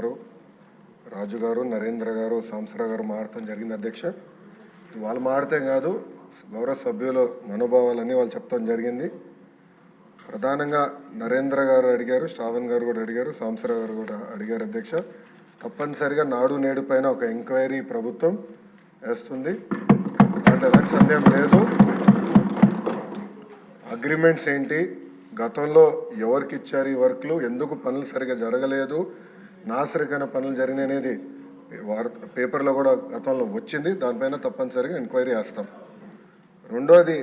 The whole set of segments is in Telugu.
గారు, రాజు గారు, నరేంద్ర గారు, సాంసరావు గారు మాట్లాడటం జరిగింది అధ్యక్ష. వాళ్ళు మాట్లాడితే కాదు, గౌరవ సభ్యుల మనోభావాలన్నీ వాళ్ళు చెప్తాం జరిగింది. ప్రధానంగా నరేంద్ర గారు అడిగారు, శ్రావణ్ గారు కూడా అడిగారు, సాంసరావు గారు కూడా అడిగారు అధ్యక్ష. తప్పనిసరిగా నాడు నేడు పైన ఒక ఎంక్వైరీ ప్రభుత్వం వేస్తుంది, అంటే ఎలాంటి సందేహం లేదు. అగ్రిమెంట్స్ ఏంటి, గతంలో ఎవరికి ఇచ్చారు ఈ వర్క్లు, ఎందుకు పనులు సరిగా జరగలేదు, నాసరికైన పనులు జరిగినాయి అనేది పేపర్లో కూడా గతంలో వచ్చింది. దానిపైన తప్పనిసరిగా ఎంక్వైరీ వేస్తాం. రెండోది,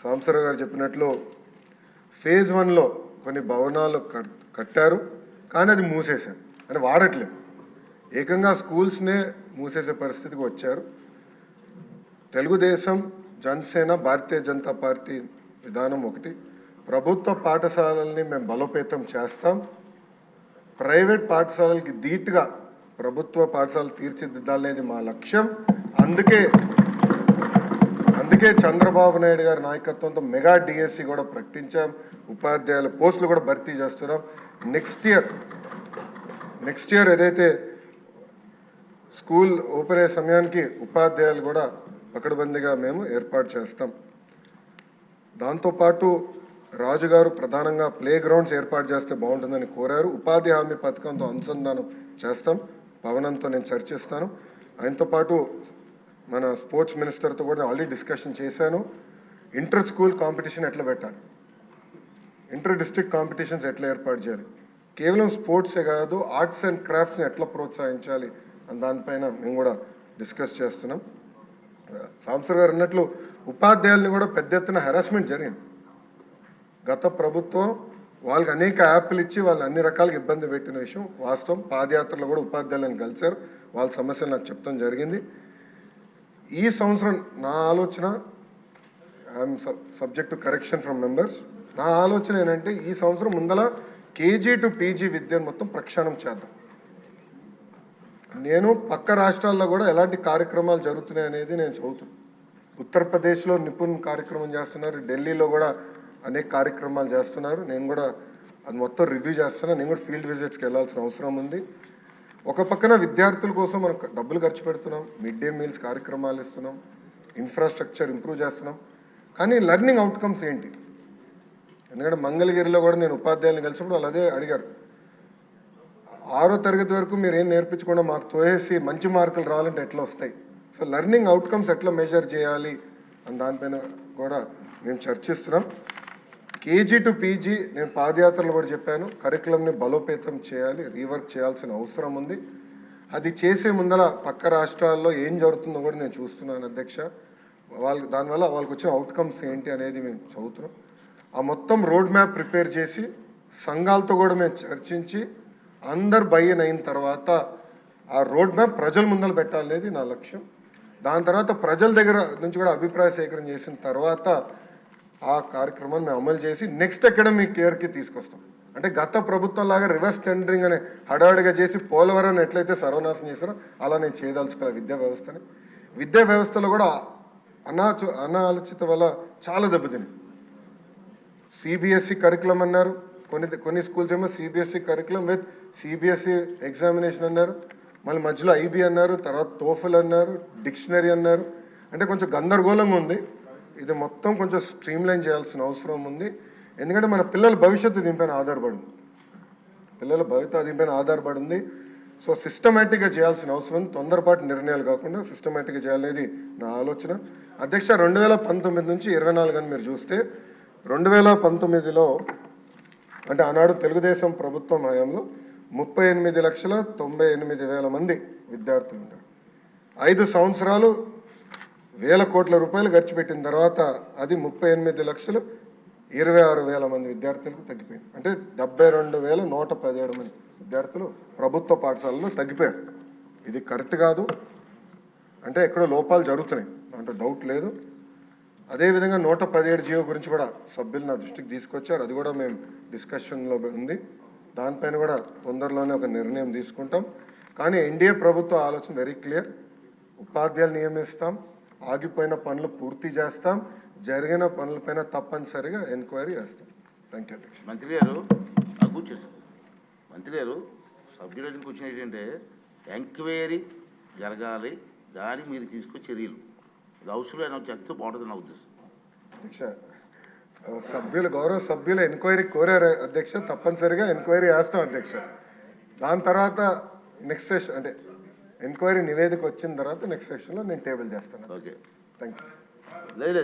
సాంసరావు గారు చెప్పినట్లు ఫేజ్ 1లో కొన్ని భవనాలు కట్టారు, కానీ అది మూసేశారు, అంటే వాడట్లేదు. ఏకంగా స్కూల్స్నే మూసేసే పరిస్థితికి వచ్చారు. తెలుగుదేశం, జనసేన, భారతీయ జనతా పార్టీ విధానం ఒకటి. ప్రభుత్వ పాఠశాలల్ని మేము బలోపేతం చేస్తాం. ప్రైవేట్ పాఠశాలలకి ధీటుగా ప్రభుత్వ పాఠశాలలు తీర్చిదిద్దాలనేది మా లక్ష్యం. అందుకే చంద్రబాబు నాయుడు గారి నాయకత్వంతో మెగా డిఎస్సి కూడా ప్రకటించాం. ఉపాధ్యాయుల పోస్టులు కూడా భర్తీ చేస్తున్నాం. నెక్స్ట్ ఇయర్ ఏదైతే స్కూల్ ఓపెన్ అయ్యే సమయానికి ఉపాధ్యాయులు కూడా పకడ్బందీగా మేము ఏర్పాటు చేస్తాం. దాంతోపాటు రాజుగారు ప్రధానంగా ప్లే గ్రౌండ్స్ ఏర్పాటు చేస్తే బాగుంటుందని కోరారు. ఉపాధి హామీ పథకంతో అనుసంధానం చేస్తాం. పవనంతో నేను చర్చిస్తాను. ఆయనతో పాటు మన స్పోర్ట్స్ మినిస్టర్తో కూడా ఆల్రెడీ డిస్కషన్ చేశాను. ఇంటర్ స్కూల్ కాంపిటీషన్ ఎట్లా పెట్టాలి, ఇంటర్ డిస్ట్రిక్ట్ కాంపిటీషన్స్ ఎట్లా ఏర్పాటు చేయాలి, కేవలం స్పోర్ట్సే కాదు ఆర్ట్స్ అండ్ క్రాఫ్ట్స్ని ఎట్లా ప్రోత్సహించాలి అని దానిపైన మేము కూడా డిస్కస్ చేస్తున్నాం. సాంసర్ గారు అన్నట్లు ఉపాధ్యాయుల్ని కూడా పెద్ద ఎత్తున హెరాస్మెంట్ జరిగింది. గత ప్రభుత్వం వాళ్ళకి అనేక యాప్లు ఇచ్చి వాళ్ళు అన్ని రకాలుగా ఇబ్బంది పెట్టిన విషయం వాస్తవం. పాదయాత్రలో కూడా ఉపాధ్యాయులను కలిశారు, వాళ్ళ సమస్యలు నాకు చెప్తాం జరిగింది. ఈ సంవత్సరం నా ఆలోచన, I'm subject to correction from members, నా ఆలోచన ఏంటంటే ఈ సంవత్సరం ముందల కేజీ టు పీజీ విద్యను మొత్తం ప్రక్షాళన చేద్దాం. నేను పక్క రాష్ట్రాల్లో కూడా ఎలాంటి కార్యక్రమాలు జరుగుతున్నాయి అనేది నేను చదువుతున్నాను. ఉత్తరప్రదేశ్లో నిపుణ్ కార్యక్రమం చేస్తున్నారు, ఢిల్లీలో కూడా అనేక కార్యక్రమాలు చేస్తున్నారు. నేను కూడా అది మొత్తం రివ్యూ చేస్తున్నాను. నేను కూడా ఫీల్డ్ విజిట్స్కి వెళ్ళాల్సిన అవసరం ఉంది. ఒక పక్కన విద్యార్థుల కోసం మనం డబ్బులు ఖర్చు పెడుతున్నాం, మిడ్ డే మీల్స్ కార్యక్రమాలు ఇస్తున్నాం, ఇన్ఫ్రాస్ట్రక్చర్ ఇంప్రూవ్ చేస్తున్నాం, కానీ లెర్నింగ్ అవుట్కమ్స్ ఏంటి? ఎందుకంటే మంగళగిరిలో కూడా నేను ఉపాధ్యాయులను కలిసినప్పుడు వాళ్ళు అదే అడిగారు, 6వ తరగతి వరకు మీరు ఏం నేర్పించకుండా మాకు తోయేసి మంచి మార్కులు రావాలంటే ఎట్లా వస్తాయి? సో లెర్నింగ్ అవుట్కమ్స్ ఎట్లా మెజర్ చేయాలి అని దానిపైన కూడా మేము చర్చిస్తున్నాం. కేజీ టు పీజీ నేను పాదయాత్రలు కూడా చెప్పాను, కరికులంని బలోపేతం చేయాలి, రీవర్క్ చేయాల్సిన అవసరం ఉంది. అది చేసే ముందర పక్క రాష్ట్రాల్లో ఏం జరుగుతుందో కూడా నేను చూస్తున్నాను అధ్యక్ష. దానివల్ల వాళ్ళకి వచ్చిన అవుట్కమ్స్ ఏంటి అనేది మేము చదువుతున్నాం. ఆ మొత్తం రోడ్ మ్యాప్ ప్రిపేర్ చేసి సంఘాలతో కూడా మేము చర్చించి అందరు బయ్యన్ అయిన తర్వాత ఆ రోడ్ మ్యాప్ ప్రజల ముందర పెట్టాలనేది నా లక్ష్యం. దాని తర్వాత ప్రజల దగ్గర నుంచి కూడా అభిప్రాయ సేకరణ చేసిన తర్వాత ఆ కార్యక్రమాన్ని మేము అమలు చేసి నెక్స్ట్ అకాడమిక్ ఇయర్కి తీసుకొస్తాం. అంటే గత ప్రభుత్వం లాగా రివర్స్ టెండరింగ్ అనే హడావిడిగా చేసి పోలవరం ఎట్లయితే సర్వనాశనం చేశారో అలా నేను చేయదలుచుకోవాలి విద్యా వ్యవస్థని. విద్యా వ్యవస్థలో కూడా అనాలోచిత వల్ల చాలా దెబ్బతిని. సిబిఎస్ఈ కరికులం అన్నారు, కొన్ని స్కూల్స్ ఏమో CBSE curriculum with CBSE examination అన్నారు, మళ్ళీ మధ్యలో ఐబీ అన్నారు, తర్వాత టోఫెల్ అన్నారు, డిక్షనరీ అన్నారు. అంటే కొంచెం గందరగోళంగా ఉంది. ఇది మొత్తం కొంచెం స్ట్రీమ్లైన్ చేయాల్సిన అవసరం ఉంది. ఎందుకంటే మన పిల్లల భవిష్యత్తు దీనిపైన ఆధారపడింది. సో సిస్టమేటిక్గా చేయాల్సిన అవసరం ఉంది. తొందరపాటు నిర్ణయాలు కాకుండా సిస్టమేటిక్గా చేయాలనేది నా ఆలోచన అధ్యక్ష. 2019 నుంచి 24 అని మీరు చూస్తే 2019లో అంటే ఆనాడు తెలుగుదేశం ప్రభుత్వం హయాంలో 38,98,000 మంది విద్యార్థులు ఉంటారు. 5 సంవత్సరాలు వేల కోట్ల రూపాయలు ఖర్చు పెట్టిన తర్వాత అది 38,26,000 మంది విద్యార్థులకు తగ్గిపోయింది. అంటే 72,117 మంది విద్యార్థులు ప్రభుత్వ పాఠశాలలో తగ్గిపోయారు. ఇది కరెక్ట్ కాదు, అంటే ఎక్కడో లోపాలు జరుగుతున్నాయి, అంటే డౌట్ లేదు. అదేవిధంగా 117 జియో గురించి కూడా సభ్యులు నా దృష్టికి తీసుకొచ్చారు. అది కూడా మేము డిస్కషన్లో ఉంది. దానిపైన కూడా తొందరలోనే ఒక నిర్ణయం తీసుకుంటాం. కానీ ఎన్డీఏ ప్రభుత్వ ఆలోచన వెరీ క్లియర్. ఉపాధ్యాయులు నియమిస్తాం, ఆగిపోయిన పనులు పూర్తి చేస్తాం, జరిగిన పనులపైన తప్పనిసరిగా ఎంక్వైరీ చేస్తాం. Thank you. మంత్రి గారు సభ్యులకి వచ్చిన ఏంటంటే ఎంక్వైరీ జరగాలి, దానికి మీరు తీసుకొచ్చే చర్యలు ఇది హౌస్లో చెప్తే బాగుంటుంది నా ఉద్దేశం. అధ్యక్ష, గౌరవ సభ్యులు ఎంక్వైరీ కోరారు అధ్యక్ష, తప్పనిసరిగా ఎంక్వైరీ వేస్తాం అధ్యక్ష. దాని తర్వాత నెక్స్ట్ సెషన్ అంటే ఎంక్వైరీ నివేదిక వచ్చిన తర్వాత నెక్స్ట్ సెషన్లో నేను టేబుల్ చేస్తాను. Okay, thank you. లేదు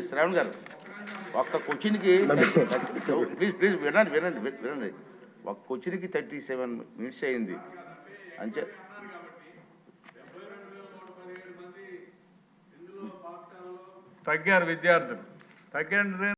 శ్రావణ్ గారు ఒక్క క్వశ్చన్కి ప్లీజ్ వినండి. ఒక క్వశ్చన్కి 37 minutes అయింది అంతే. తగ్గారు విద్యార్థులు తగ్గండి.